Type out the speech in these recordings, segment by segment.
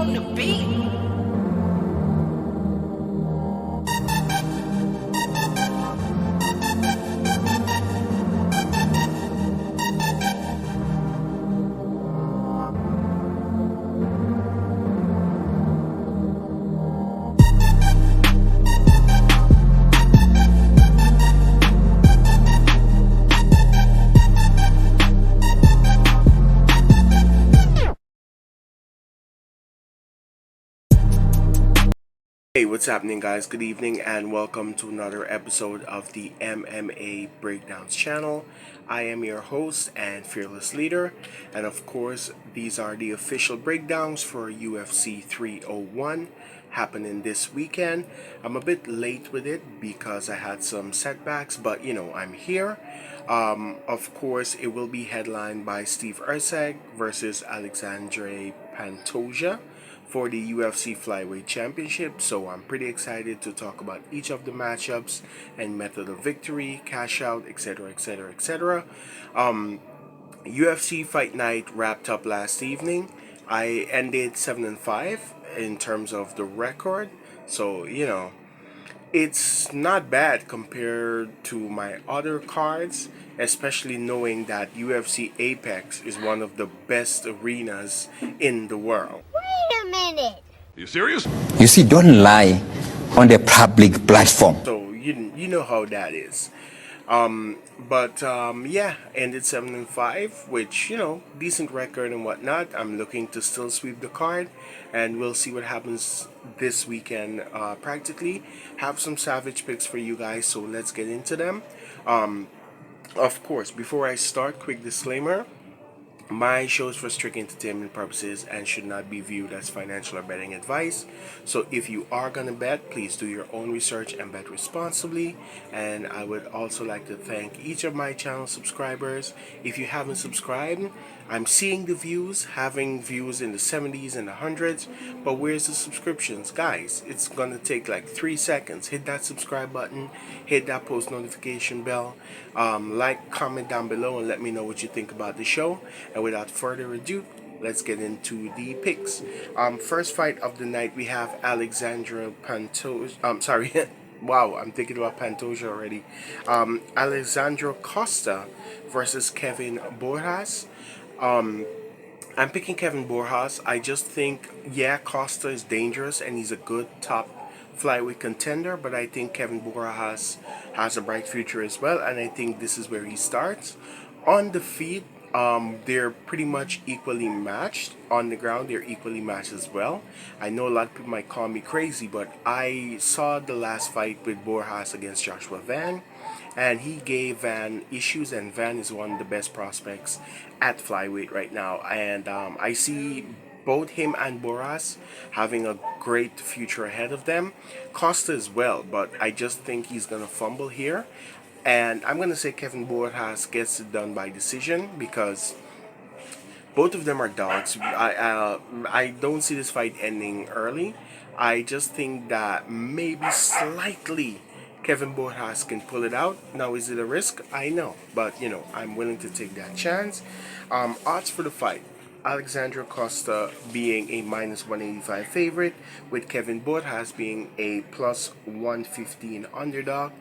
on the beat. Hey, what's happening, guys? Good evening, and welcome to another episode of the MMA Breakdowns channel. I am your host and fearless leader, and of course, these are the official breakdowns for UFC 301 happening this weekend. I'm a bit late with it because I had some setbacks, but I'm here. Of course, it will be headlined by Steve Erceg versus Alexandre Pantoja for the UFC Flyweight Championship. So I'm pretty excited to talk about each of the matchups and method of victory, cash out, etc., etc., etc. UFC Fight Night wrapped up last evening. I ended 7-5 in terms of the record. So it's not bad compared to my other cards, especially knowing that UFC Apex is one of the best arenas in the world. Wait a minute. You serious? You see, don't lie on the public platform. So you know how that is. Yeah, ended 7-5, which decent record and whatnot. I'm looking to still sweep the card, and we'll see what happens this weekend. Practically, have some savage picks for you guys, so let's get into them. Of course, before I start, quick disclaimer. My show is for strict entertainment purposes and should not be viewed as financial or betting advice. So if you are going to bet, please do your own research and bet responsibly. And I would also like to thank each of my channel subscribers. If you haven't subscribed, I'm seeing the views, having views in the 70s and the hundreds, but where's the subscriptions? Guys, it's going to take like 3 seconds. Hit that subscribe button, hit that post notification bell, like, comment down below, and let me know what you think about the show. And without further ado, let's get into the picks. First fight of the night, we have Alexandra Pantoja. Sorry, wow, I'm thinking about Pantoja already. Alexandro Costa versus Kevin Borjas. I'm picking Kevin Borjas. I just think, yeah, Costa is dangerous and he's a good top flyweight contender, but I think Kevin Borjas has a bright future as well, and I think this is where he starts. On the feet, they're pretty much equally matched. On the ground, they're equally matched as well. I know a lot of people might call me crazy, but I saw the last fight with Borjas against Joshua Van, and he gave Van issues, and Van is one of the best prospects at flyweight right now. And I see both him and Borjas having a great future ahead of them. Costa as well, but I just think he's going to fumble here. And I'm going to say Kevin Borjas gets it done by decision because both of them are dogs. I don't see this fight ending early. I just think that maybe slightly Kevin Borjas can pull it out. Now, is it a risk? I know, but I'm willing to take that chance. Odds for the fight: Alexandra Costa being a minus 185 favorite, with Kevin Borjas being a plus 115 underdog.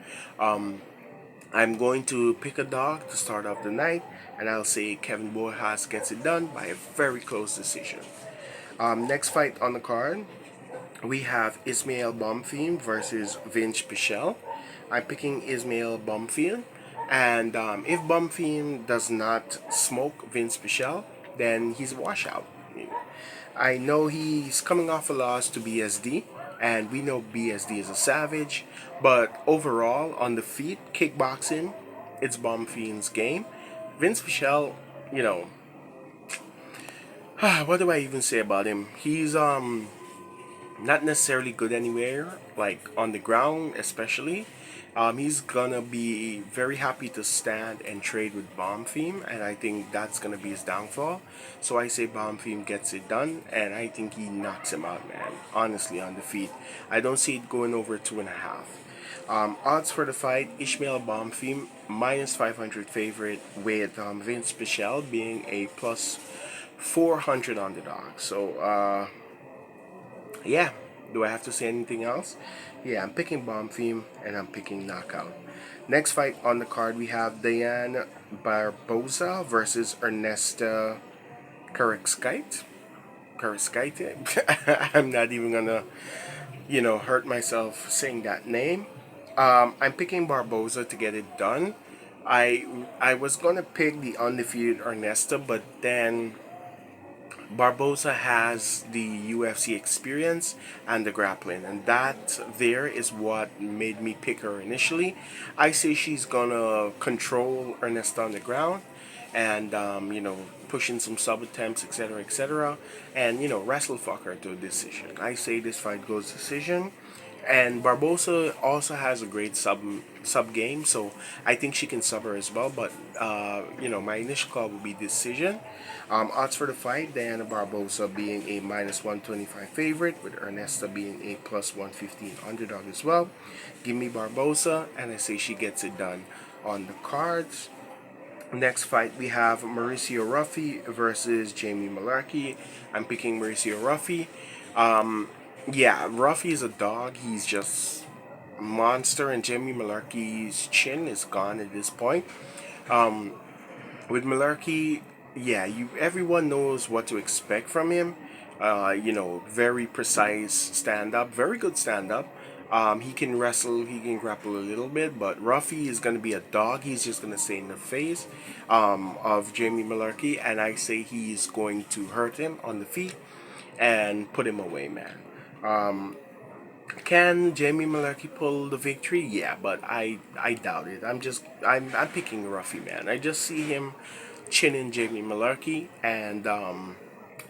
I'm going to pick a dog to start off the night, and I'll say Kevin Borjas gets it done by a very close decision. Next fight on the card, we have Ismail Bonfim versus Vince Pichel. I'm picking Ismail Bonfim, and if Bonfim does not smoke Vince Pichel, then he's a washout. I know he's coming off a loss to BSD, and we know BSD is a savage, but overall, on the feet, kickboxing, it's Bonfim's game. Vince Pichel, what do I even say about him? He's not necessarily good anywhere, like on the ground especially. He's gonna be very happy to stand and trade with Bonfim, and I think that's gonna be his downfall. So I say Bonfim gets it done, and I think he knocks him out, man. Honestly, on the feet, I don't see it going over 2.5. Odds for the fight: Ishmael Bonfim minus 500 favorite, with Vince Pichel being a plus 400 underdog. So Yeah, do I have to say anything else? Yeah, I'm picking Bomb Theme and I'm picking Knockout. Next fight on the card, we have Diane Barboza versus Ernesta Karikskite. Karikskite? I'm not even gonna, hurt myself saying that name. I'm picking Barboza to get it done. I I was gonna pick the undefeated Ernesta, but then Barboza has the UFC experience and the grappling, and that there is what made me pick her initially. I say she's gonna control Ernesta on the ground, and pushing some sub attempts, etc., and wrestle fuck her to a decision. I say this fight goes decision. And Barbosa also has a great sub game, so I think she can sub her as well. But my initial call would be decision. Odds for the fight: Diana Barbosa being a -125 favorite, with Ernesta being a +115 underdog as well. Give me Barbosa, and I say she gets it done on the cards. Next fight, we have Mauricio Ruffy versus Jamie Malarkey. I'm picking Mauricio Ruffy. Yeah, Ruffy is a dog. He's just a monster, and Jamie Malarkey's chin is gone at this point. With Malarkey, yeah, everyone knows what to expect from him. Very precise stand up, very good stand up. He can wrestle, he can grapple a little bit, but Ruffy is going to be a dog. He's just going to stay in the face of Jamie Malarkey, and I say he's going to hurt him on the feet and put him away, man. Can Jamie Malarkey pull the victory? Yeah, but I doubt it. I'm picking Ruffy, man. I just see him chinning Jamie Malarkey and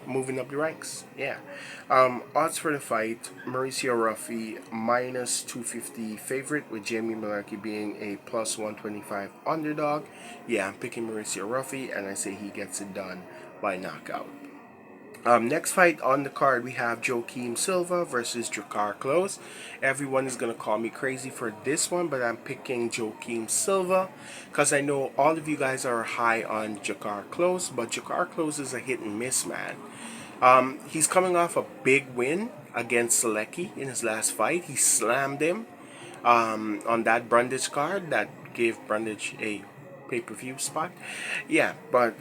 moving up the ranks. Yeah. Odds for the fight: Mauricio Ruffy -250 favorite, with Jamie Malarkey being a +125 underdog. Yeah, I'm picking Mauricio Ruffy, and I say he gets it done by knockout. Next fight on the card, we have Joaquim Silva versus Drakkar Klose. Everyone is going to call me crazy for this one, but I'm picking Joaquim Silva because I know all of you guys are high on Drakkar Klose, but Drakkar Klose is a hit and miss, man. He's coming off a big win against Selecki in his last fight. He slammed him on that Brundage card that gave Brundage a pay-per-view spot. Yeah, but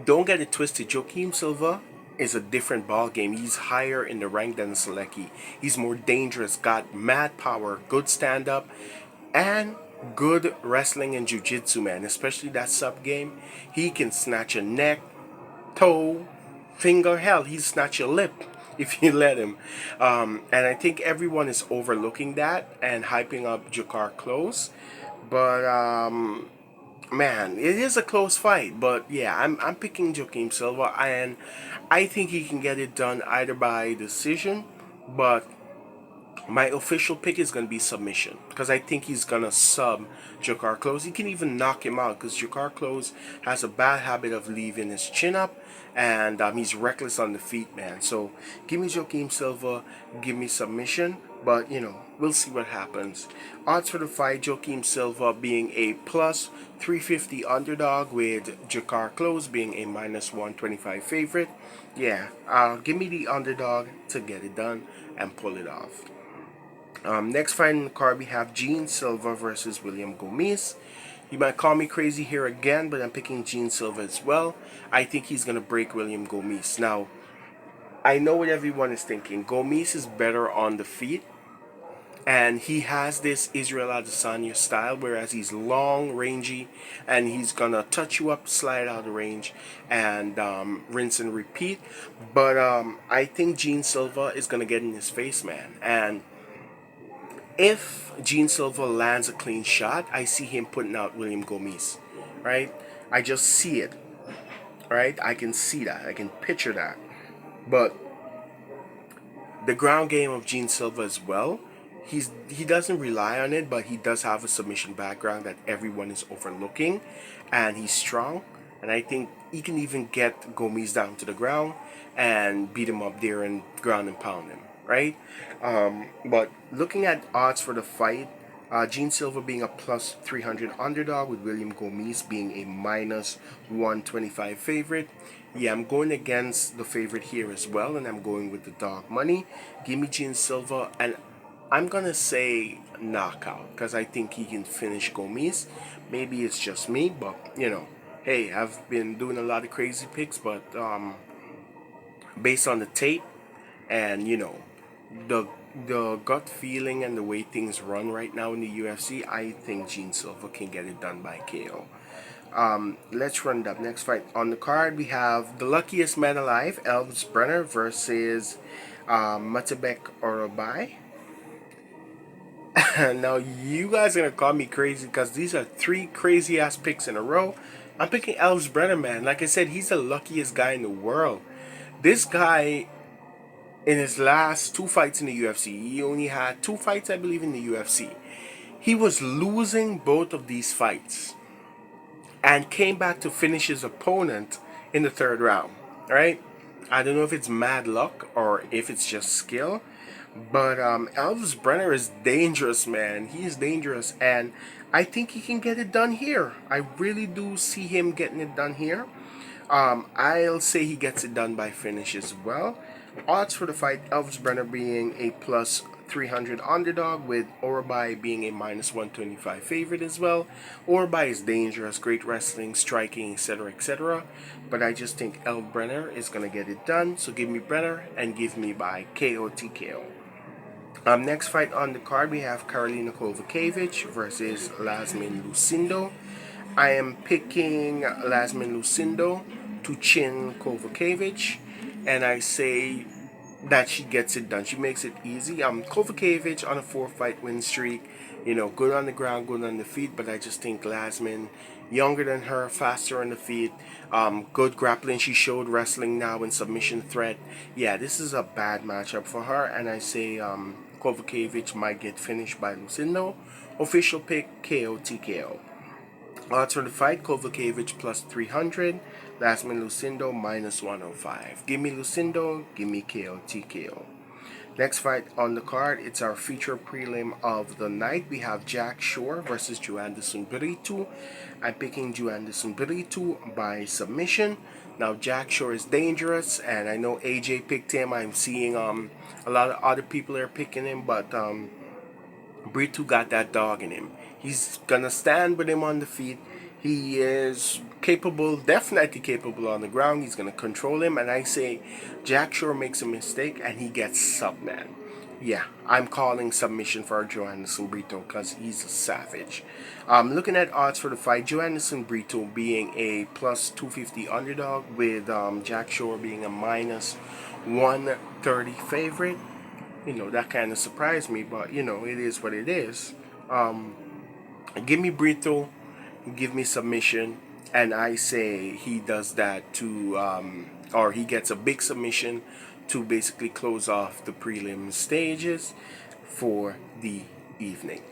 don't get it twisted. Joaquim Silva is a different ball game. He's higher in the rank than Selecki. He's more dangerous. Got mad power, good stand up, and good wrestling and jiu-jitsu, man. Especially that sub game. He can snatch a neck, toe, finger. Hell, he snatch your lip if you let him. And I think everyone is overlooking that and hyping up Jakar Close. But man, it is a close fight, but yeah, I'm picking Joaquim Silva, and I think he can get it done either by decision, but my official pick is going to be submission because I think he's going to sub Jakar Close. He can even knock him out because Jakar Close has a bad habit of leaving his chin up, and he's reckless on the feet, man. So give me Joaquim Silva, give me submission, but we'll see what happens. Odds for the fight: Joaquim Silva being a +350 underdog, with Jakar Close being a -125 favorite. Yeah, give me the underdog to get it done and pull it off. Next fight in the card, we have Gene Silva versus William Gomis. You might call me crazy here again, but I'm picking Gene Silva as well. I think he's going to break William Gomis. Now, I know what everyone is thinking. Gomis is better on the feet, and he has this Israel Adesanya style, whereas he's long, rangy, and he's going to touch you up, slide out of range, and rinse and repeat. But I think Gene Silva is going to get in his face, man. And if Gene Silva lands a clean shot, I see him putting out William Gomis, right? I just see it, right? I can see that. I can picture that. But the ground game of Gene Silva as well, he doesn't rely on it, but he does have a submission background that everyone is overlooking, and he's strong. And I think he can even get Gomis down to the ground and beat him up there and ground and pound him, right? But looking at odds for the fight, Gene Silva being a +300 underdog, with William Gomis being a -125 favorite. Yeah, I'm going against the favorite here as well, and I'm going with the dog money. Give me Gene Silva, and I'm gonna say knockout because I think he can finish Gomis. Maybe it's just me, but hey, I've been doing a lot of crazy picks, but based on the tape and the the gut feeling and the way things run right now in the UFC, I think Gene Silva can get it done by KO. Let's run that next fight on the card. We have the luckiest man alive, Elvis Brenner versus Matebek Orobai. Now you guys are gonna call me crazy because these are three crazy ass picks in a row. I'm picking Elvis Brenner, man. Like I said, he's the luckiest guy in the world. This guy, in his last two fights in the UFC, he only had two fights, I believe, in the UFC. He was losing both of these fights and came back to finish his opponent in the third round. Right? I don't know if it's mad luck or if it's just skill, but Elvis Brenner is dangerous, man. He is dangerous, and I think he can get it done here. I really do see him getting it done here. I'll say he gets it done by finish as well. Odds for the fight, Elvis Brenner being a plus 300 underdog, with Orobai being a minus 125 favorite as well. Orobai is dangerous, great wrestling, striking, etc., etc. But I just think Elvis Brenner is going to get it done. So give me Brenner and give me by KO TKO. Next fight on the card, we have Karolina Kowalkiewicz versus Lasmin Lucindo. I am picking Lasmin Lucindo to chin Kowalkiewicz, and I say that she gets it done. She makes it easy. Kowalkiewicz on a 4-fight win streak, good on the ground, good on the feet, but I just think Lasmin, younger than her, faster on the feet, good grappling. She showed wrestling now in submission threat. Yeah, this is a bad matchup for her, and I say Kowalkiewicz might get finished by Lucindo. Official pick, KO TKO. Odds for the fight, Kowalkiewicz plus 300, Lasmin Lucindo minus 105. Give me Lucindo, give me KO TKO. Next fight on the card, it's our feature prelim of the night. We have Jack Shore versus Joanderson Brito. I'm picking Joanderson Brito by submission. Now Jack Shore is dangerous, and I know AJ picked him. I'm seeing a lot of other people are picking him, but Brito got that dog in him. He's gonna stand with him on the feet. He is capable, definitely capable on the ground. He's gonna control him, and I say Jack Shore makes a mistake and he gets sub, man. Yeah, I'm calling submission for Joanderson Brito because he's a savage. Looking at odds for the fight, Joanderson Brito being a plus 250 underdog, with Jack Shore being a minus 130 favorite. That kind of surprised me, but it is what it is. Give me Brito, give me submission, and I say he does that to, or he gets a big submission to basically close off the prelim stages for the evening.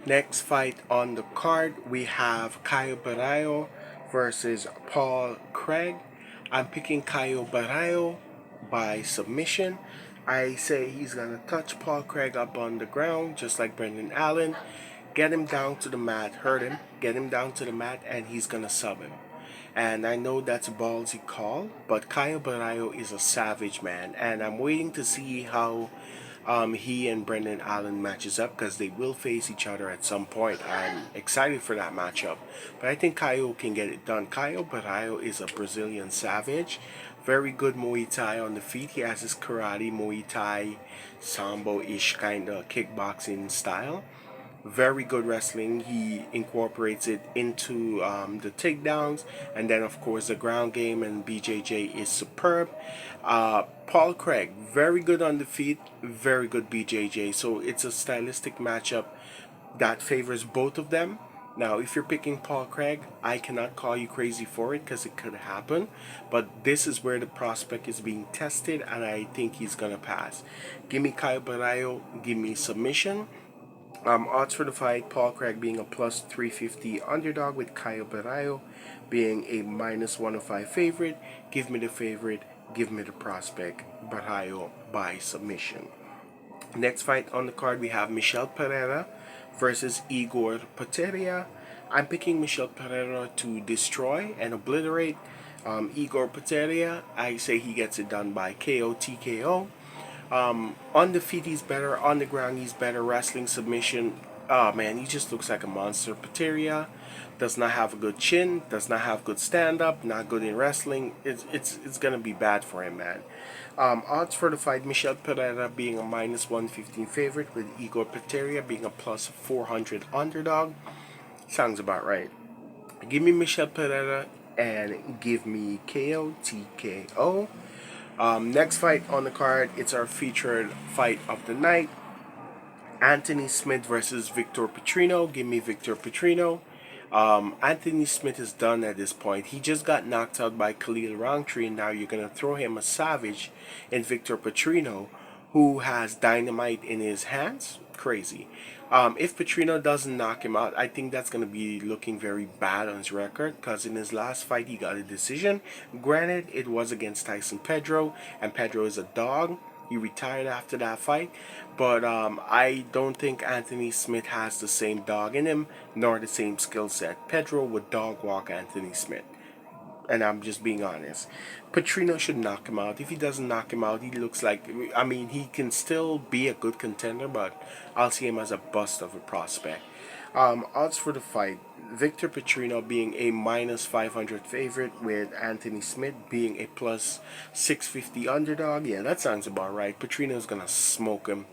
Next fight on the card, we have Caio Barraio versus Paul Craig. I'm picking Caio Barraio by submission. I say he's going to touch Paul Craig up on the ground, just like Brendan Allen. Get him down to the mat, hurt him, get him down to the mat, and he's going to sub him. And I know that's a ballsy call, but Caio Barraio is a savage, man. And I'm waiting to see how he and Brendan Allen matches up, because they will face each other at some point. I'm excited for that matchup. But I think Caio can get it done. Caio Barraio is a Brazilian savage. Very good Muay Thai on the feet. He has his karate, Muay Thai, Sambo-ish kind of kickboxing style. Very good wrestling. He incorporates it into the takedowns, and then of course the ground game, and BJJ is superb. Paul Craig, very good on the feet, very good BJJ. So it's a stylistic matchup that favors both of them. Now, if you're picking Paul Craig, I cannot call you crazy for it because it could happen. But this is where the prospect is being tested, and I think he's going to pass. Give me Caio Barraio, give me submission. Odds for the fight, Paul Craig being a plus 350 underdog, with Caio Barraio being a minus 105 favorite. Give me the favorite, give me the prospect, Barraio by submission. Next fight on the card, we have Michel Pereira versus Igor Poteria. I'm picking Michel Pereira to destroy and obliterate Igor Pateria, I say he gets it done by KO TKO. On the feet he's better, on the ground he's better, wrestling submission. Oh man, he just looks like a monster. Pateria does not have a good chin, does not have good stand up, not good in wrestling. It's gonna be bad for him, man. Odds for the fight: Michel Pereira being a minus 115 favorite, with Igor Pateria being a plus 400 underdog. Sounds about right. Give me Michel Pereira and give me KO TKO. Next fight on the card, it's our featured fight of the night. Anthony Smith versus Victor Petrino. Give me Victor Petrino. Anthony Smith is done at this point. He just got knocked out by Khalil Roundtree, and now you're going to throw him a savage in Victor Petrino, who has dynamite in his hands. Crazy. If Petrino doesn't knock him out, I think that's going to be looking very bad on his record, because in his last fight he got a decision. Granted, it was against Tyson Pedro, and Pedro is a dog. He retired after that fight, but I don't think Anthony Smith has the same dog in him, nor the same skill set. Pedro would dog walk Anthony Smith, and I'm just being honest. Petrino should knock him out. If he doesn't knock him out, he looks like, I mean, he can still be a good contender, but I'll see him as a bust of a prospect. Odds for the fight: Victor Petrino being a minus 500 favorite, with Anthony Smith being a plus 650 underdog. Yeah, that sounds about right. Petrino's gonna smoke him.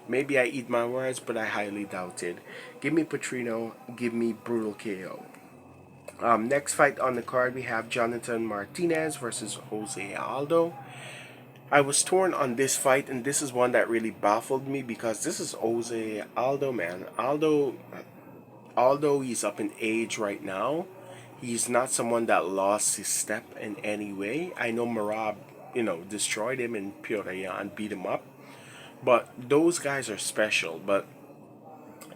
Maybe I eat my words, but I highly doubt it. Give me Petrino. Give me brutal KO. Next fight on the card, we have Jonathan Martinez versus Jose Aldo. I was torn on this fight, and this is one that really baffled me, because this is Jose Aldo, man. Although he's up in age right now, he's not someone that lost his step in any way. I know Marab, destroyed him in Peoria and beat him up, but those guys are special. But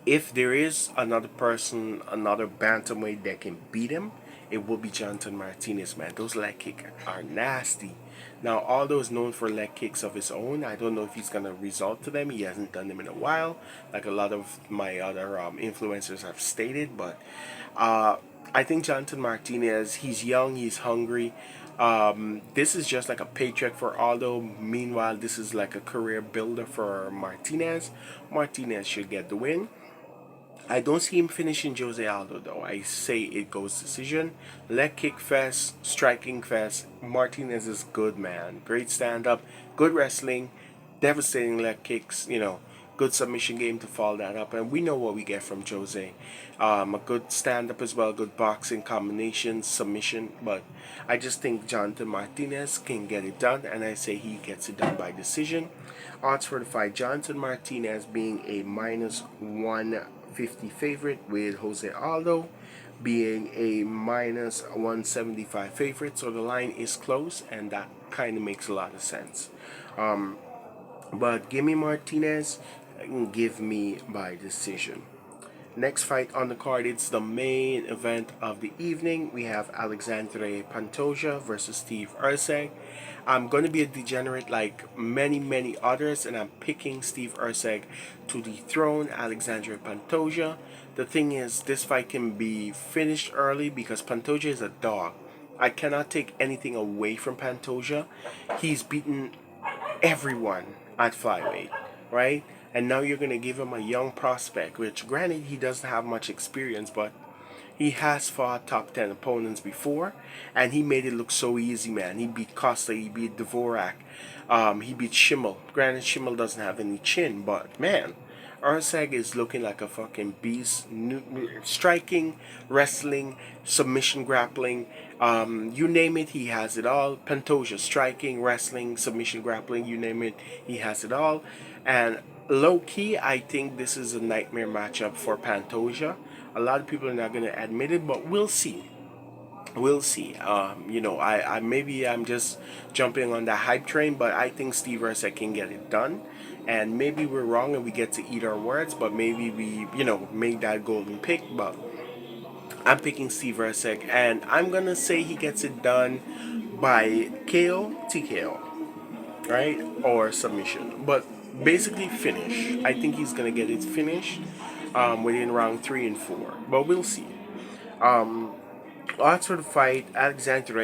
if there is another person, another bantamweight that can beat him, it will be Jonathan Martinez, man. Those leg kicks are nasty. Now, Aldo is known for leg kicks of his own. I don't know if he's going to resort to them. He hasn't done them in a while, like a lot of my other influencers have stated. But I think Jonathan Martinez, he's young, he's hungry. This is just like a paycheck for Aldo. Meanwhile, this is like a career builder for Martinez. Martinez should get the win. I don't see him finishing Jose Aldo, though. I say it goes decision. Leg kick fest, striking fest. Martinez is good, man. Great stand up, good wrestling, devastating leg kicks. Good submission game to follow that up, and we know what we get from Jose. A good stand up as well, good boxing combinations, submission. But I just think Jonathan Martinez can get it done, and I say he gets it done by decision. Odds for the fight: Jonathan Martinez being a minus 150 favorite, with Jose Aldo being a minus 175 favorite. So the line is close, and that kind of makes a lot of sense. But give me Martinez and give me by decision. Next fight on the card, it's the main event of the evening. We have Alexandre Pantoja versus Steve Erceg. I'm going to be a degenerate like many others, and I'm picking Steve Erceg to dethrone Alexandre Pantoja. The thing is, this fight can be finished early because Pantoja is a dog. I cannot take anything away from Pantoja. He's beaten everyone at flyweight, right? And now you're going to give him a young prospect, which granted he doesn't have much experience, but he has fought top 10 opponents before, and he made it look so easy, man. He beat Costa, he beat Dvorak, he beat Schimmel. Granted, Schimmel doesn't have any chin, but man, Erceg is looking like a fucking beast. Striking, wrestling, submission grappling, you name it, he has it all. Pantoja, striking, wrestling, submission grappling, you name it, he has it all. And low key, I think this is a nightmare matchup for Pantoja. A lot of people are not going to admit it, but we'll see. We'll see. I maybe I'm just jumping on that hype train, but I think Steve Erceg can get it done. And maybe we're wrong and we get to eat our words, but maybe we, made that golden pick. But I'm picking Steve Erceg, and I'm gonna say he gets it done by KO TKO, right, or submission. But basically finish. I think he's gonna get it finished within round 3 and 4. But we'll see. Odds for the fight: Alexander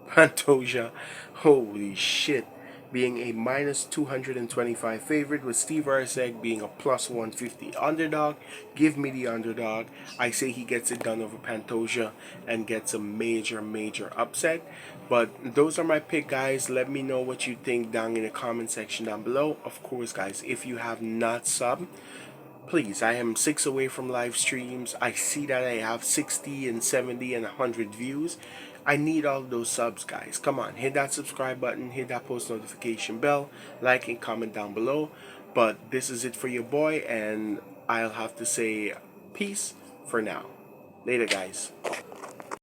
Pantoja, holy shit, being a minus 225 favorite, with Steve Erceg being a plus 150 underdog. Give me the underdog. I say he gets it done over Pantoja and gets a major upset. But those are my pick, guys. Let me know what you think down in the comment section down below. Of course, guys, if you have not subbed, please, I am 6 away from live streams. I see that I have 60 and 70 and 100 views. I need all those subs, guys. Come on, hit that subscribe button, hit that post notification bell, like and comment down below. But this is it for your boy, and I'll have to say peace for now. Later, guys.